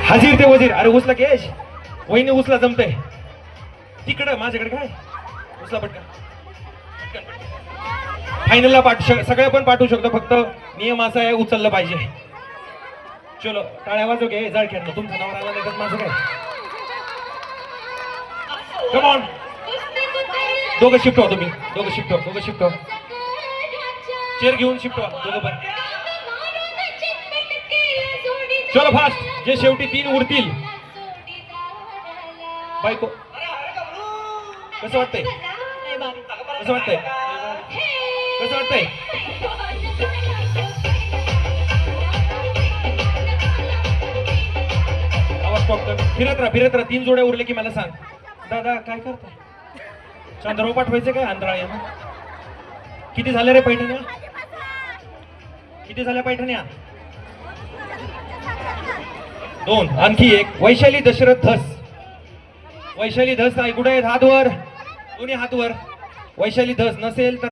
हाजीर ते वजीर. अरे उचला केश, वहिनी उचला जमतंय. तिकडं माझ्याकडे काय उचला पटकन. फायनलला सगळ्या पण पाठवू शकतो, फक्त नियम असा आहे उचललं पाहिजे. चलो टाळ्या वाजव घे जाळ खेळणं. तुमचं नाव आलं नाही माझं काय. Come on. दोघं शिफ्ट व्हा तुम्ही. दोघं शिफ्ट व्हा. चेअर घेऊन शिफ्ट व्हा दोघं पण. चलो फास्ट. जे शेवटी 3 उरतील. बायको कसं वाटतंय? कसं वाटतंय? कसं वाटतंय? आवाज स्टॉप कर. फिरत राहा. 3 जोड्या उरले की मला सांग. दादा काय करताय? चंद्रभाऊ पाठवायचे काय आंधळा? किती झाल्या रे पैठण्या? किती झाल्या पैठण्या? 2. आणखी एक. वैशाली दशरथ धस. वैशाली धस कुठे आहेत? हात वर. दोन्ही हात वर. वैशाली धस नसेल तर